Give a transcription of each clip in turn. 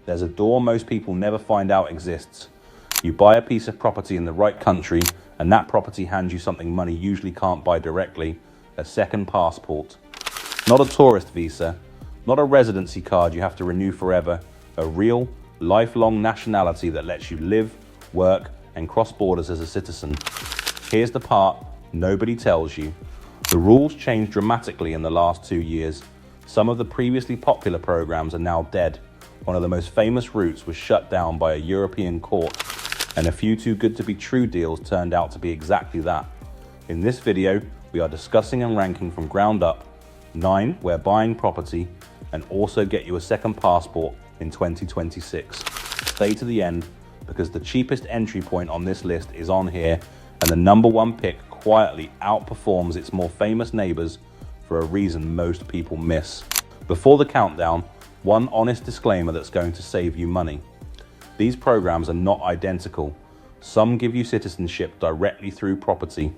There's a door most people never find out exists. You buy a piece of property in the right country, and that property hands you something money usually can't buy directly: a second passport. Not a tourist visa, not a residency card you have to renew forever, a real, lifelong nationality that lets you live, work, and cross borders as a citizen. Here's the part nobody tells you. The rules changed dramatically in the last 2 years. Some of the previously popular programs are now dead. One of the most famous routes was shut down by a European court, and a few too good to be true deals turned out to be exactly that. In this video, we are discussing and ranking from ground up 9 where buying property and also get you a second passport in 2026. Stay to the end because the cheapest entry point on this list is on here, and the number one pick quietly outperforms its more famous neighbors for a reason most people miss. Before the countdown, one honest disclaimer that's going to save you money. These programs are not identical. Some give you citizenship directly through property.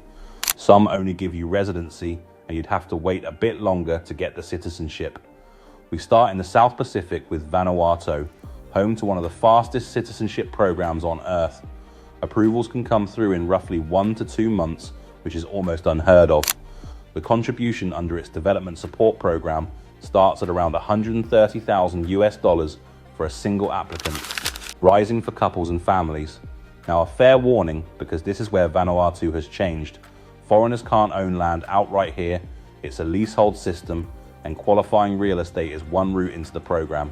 Some only give you residency, and you'd have to wait a bit longer to get the citizenship. We start in the South Pacific with Vanuatu, home to one of the fastest citizenship programs on Earth. Approvals can come through in roughly 1 to 2 months, which is almost unheard of. The contribution under its development support program starts at around $130,000 for a single applicant, rising for couples and families. Now, a fair warning, because this is where Vanuatu has changed. Foreigners can't own land outright here. It's a leasehold system, and qualifying real estate is one route into the program.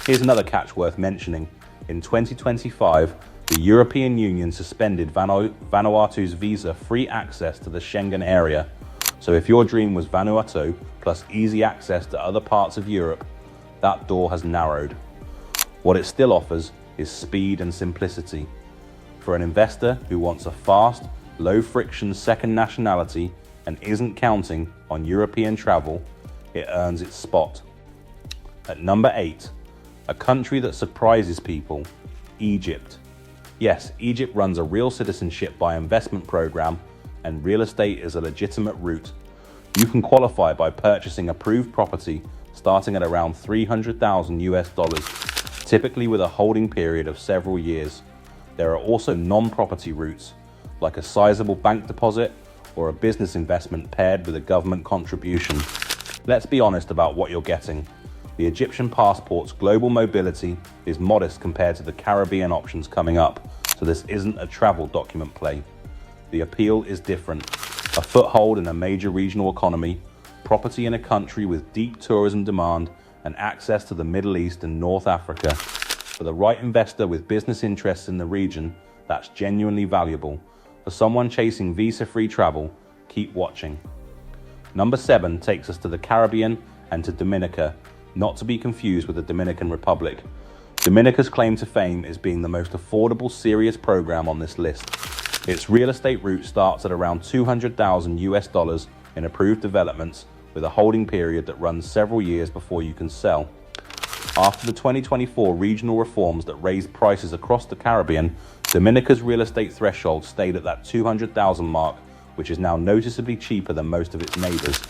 Here's another catch worth mentioning. In 2025, the European Union suspended Vanuatu's visa-free access to the Schengen area. So if your dream was Vanuatu plus easy access to other parts of Europe, that door has narrowed. What it still offers is speed and simplicity. For an investor who wants a fast, low-friction second nationality and isn't counting on European travel, it earns its spot. At number 8, a country that surprises people, Egypt. Yes, Egypt runs a real citizenship by investment program, and real estate is a legitimate route. You can qualify by purchasing approved property starting at around $300,000, typically with a holding period of several years. There are also non-property routes, like a sizable bank deposit or a business investment paired with a government contribution. Let's be honest about what you're getting. The Egyptian passport's global mobility is modest compared to the Caribbean options coming up, so this isn't a travel document play. The appeal is different. A foothold in a major regional economy, property in a country with deep tourism demand, and access to the Middle East and North Africa. For the right investor with business interests in the region, that's genuinely valuable. For someone chasing visa-free travel, keep watching. Number 7 takes us to the Caribbean and to Dominica, not to be confused with the Dominican Republic. Dominica's claim to fame is being the most affordable serious program on this list. Its real estate route starts at around $200,000 in approved developments, with a holding period that runs several years before you can sell. After the 2024 regional reforms that raised prices across the Caribbean, Dominica's real estate threshold stayed at that $200,000 mark, which is now noticeably cheaper than most of its neighbors.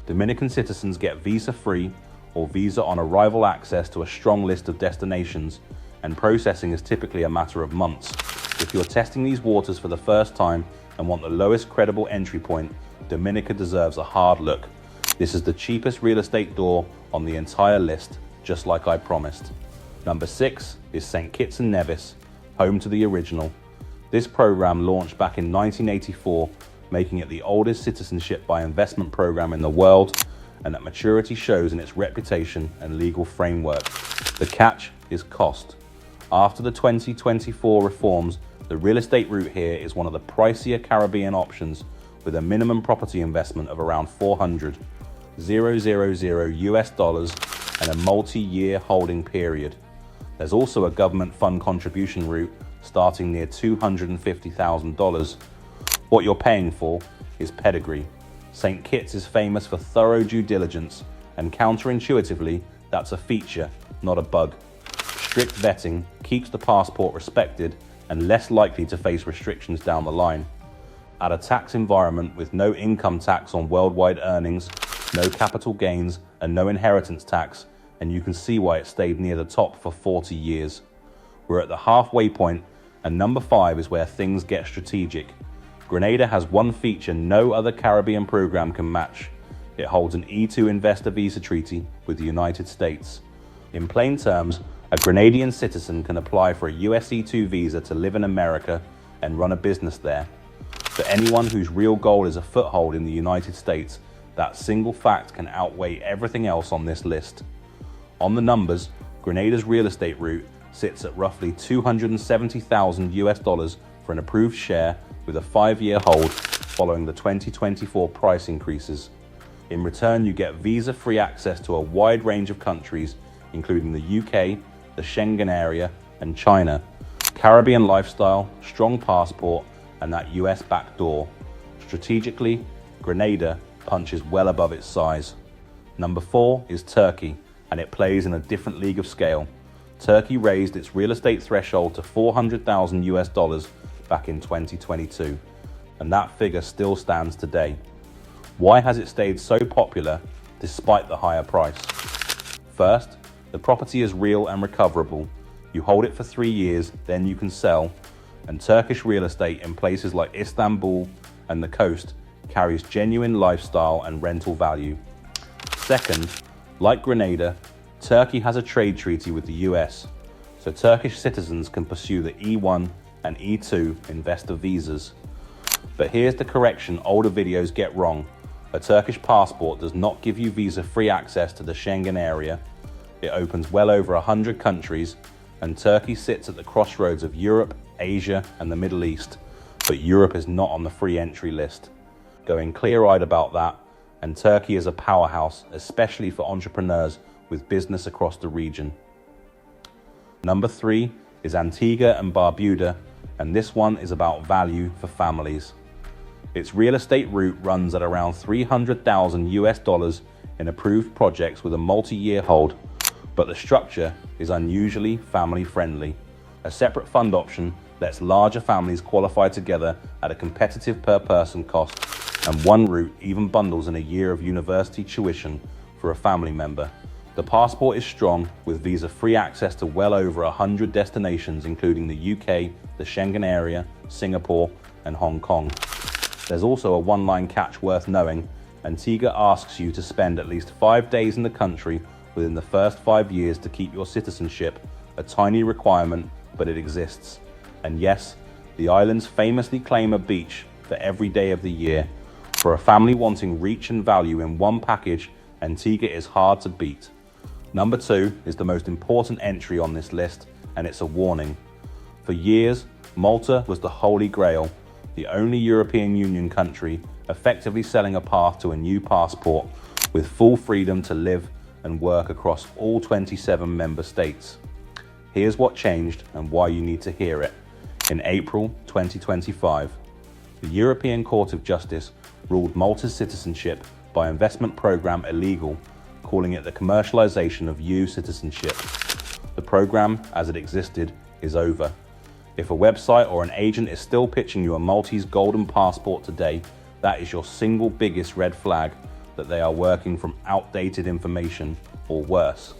Dominican citizens get visa-free or visa on arrival access to a strong list of destinations, and processing is typically a matter of months. If you're testing these waters for the first time and want the lowest credible entry point, Dominica deserves a hard look. This is the cheapest real estate door on the entire list, just like I promised. Number 6 is St. Kitts and Nevis, home to the original. This program launched back in 1984, making it the oldest citizenship by investment program in the world, and that maturity shows in its reputation and legal framework. The catch is cost. After the 2024 reforms, the real estate route here is one of the pricier Caribbean options, with a minimum property investment of around $400,000 and a multi-year holding period. There's also a government fund contribution route starting near $250,000. What you're paying for is pedigree. St. Kitts is famous for thorough due diligence, and counterintuitively, that's a feature, not a bug. Strict vetting keeps the passport respected and less likely to face restrictions down the line. Add a tax environment with no income tax on worldwide earnings, no capital gains, and no inheritance tax, and you can see why it stayed near the top for 40 years. We're at the halfway point, and number 5 is where things get strategic. Grenada has one feature no other Caribbean program can match. It holds an E2 investor visa treaty with the United States. In plain terms, a Grenadian citizen can apply for a US E2 visa to live in America and run a business there. For anyone whose real goal is a foothold in the United States, that single fact can outweigh everything else on this list. On the numbers, Grenada's real estate route sits at roughly $270,000 US for an approved share with a 5-year hold following the 2024 price increases. In return, you get visa-free access to a wide range of countries, including the UK, the Schengen area, and China. Caribbean lifestyle, strong passport, and that US backdoor. Strategically, Grenada punches well above its size. Number 4 is Turkey, and it plays in a different league of scale. Turkey raised its real estate threshold to $400,000 US back in 2022, and that figure still stands today. Why has it stayed so popular despite the higher price? First, the property is real and recoverable. You hold it for 3 years, then you can sell, and Turkish real estate in places like Istanbul and the coast carries genuine lifestyle and rental value. Second, like Grenada, Turkey has a trade treaty with the US, so Turkish citizens can pursue the E1 and E2 investor visas. But here's the correction older videos get wrong. A Turkish passport does not give you visa-free access to the Schengen area. It opens well over 100 countries, and Turkey sits at the crossroads of Europe, Asia, and the Middle East. But Europe is not on the free entry list. Going clear-eyed about that, and Turkey is a powerhouse, especially for entrepreneurs with business across the region. Number 3 is Antigua and Barbuda, and this one is about value for families. Its real estate route runs at around $300,000 US in approved projects with a multi-year hold, but the structure is unusually family-friendly. A separate fund option lets larger families qualify together at a competitive per-person cost, and one route even bundles in a year of university tuition for a family member. The passport is strong, with visa-free access to well over 100 destinations, including the UK, the Schengen area, Singapore, and Hong Kong. There's also a one-line catch worth knowing. Antigua asks you to spend at least 5 days in the country within the first 5 years to keep your citizenship, a tiny requirement, but it exists. And yes, the islands famously claim a beach for every day of the year. For a family wanting reach and value in one package, Antigua is hard to beat. Number 2 is the most important entry on this list, and it's a warning. For years, Malta was the holy grail, the only European Union country effectively selling a path to a new passport with full freedom to live and work across all 27 member states. Here's what changed and why you need to hear it. In April 2025, the European Court of Justice ruled Malta's citizenship by investment program illegal, calling it the commercialization of EU citizenship. The program, as it existed, is over. If a website or an agent is still pitching you a Maltese golden passport today, that is your single biggest red flag that they are working from outdated information or worse.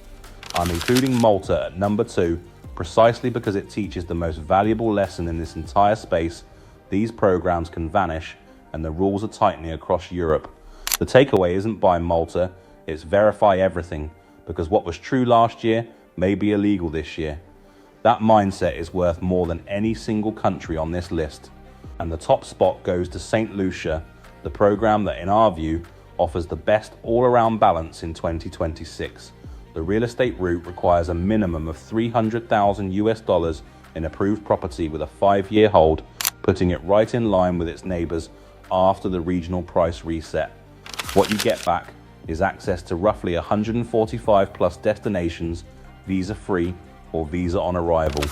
I'm including Malta at number 2 precisely because it teaches the most valuable lesson in this entire space. These programs can vanish and the rules are tightening across Europe. The takeaway isn't buy Malta, it's verify everything, because what was true last year may be illegal this year. That mindset is worth more than any single country on this list. And the top spot goes to St. Lucia, the program that in our view offers the best all-around balance in 2026. The real estate route requires a minimum of $300,000 US in approved property with a 5-year hold, putting it right in line with its neighbors after the regional price reset. What you get back is access to roughly 145 plus destinations, visa-free or visa on arrival,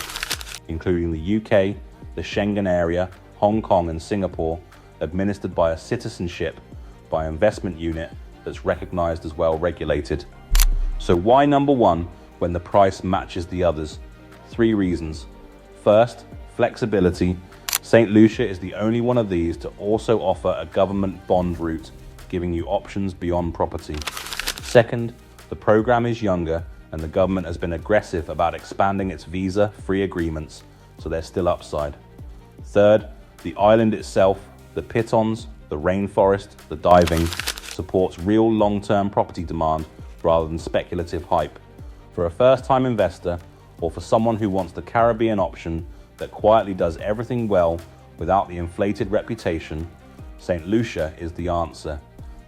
including the UK, the Schengen area, Hong Kong and Singapore, administered by a citizenship by investment unit that's recognized as well regulated. So why number 1 when the price matches the others? 3 reasons. First, flexibility. St. Lucia is the only one of these to also offer a government bond route, giving you options beyond property. Second, the program is younger and the government has been aggressive about expanding its visa-free agreements, so there's still upside. Third, the island itself, the pitons, the rainforest, the diving, supports real long-term property demand rather than speculative hype. For a first-time investor, or for someone who wants the Caribbean option that quietly does everything well without the inflated reputation, St. Lucia is the answer.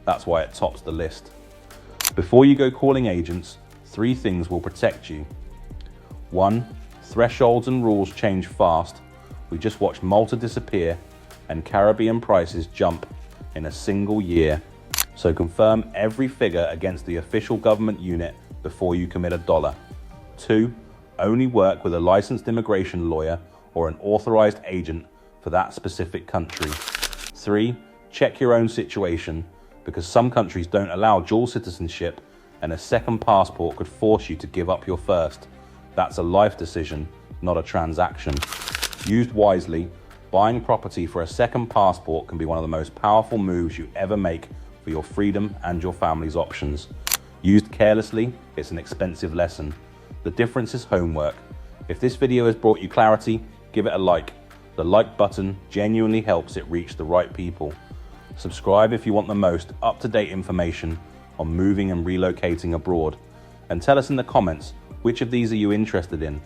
That's why it tops the list. Before you go calling agents, 3 things will protect you. 1. Thresholds and rules change fast. We just watched Malta disappear and Caribbean prices jump in a single year. So confirm every figure against the official government unit before you commit $1. 2. Only work with a licensed immigration lawyer or an authorized agent for that specific country. 3. Check your own situation, because some countries don't allow dual citizenship and a second passport could force you to give up your first. That's a life decision, not a transaction. Used wisely, buying property for a second passport can be one of the most powerful moves you ever make for your freedom and your family's options. Used carelessly, it's an expensive lesson. The difference is homework. If this video has brought you clarity, give it a like. The like button genuinely helps it reach the right people. Subscribe if you want the most up-to-date information on moving and relocating abroad. And tell us in the comments, which of these are you interested in?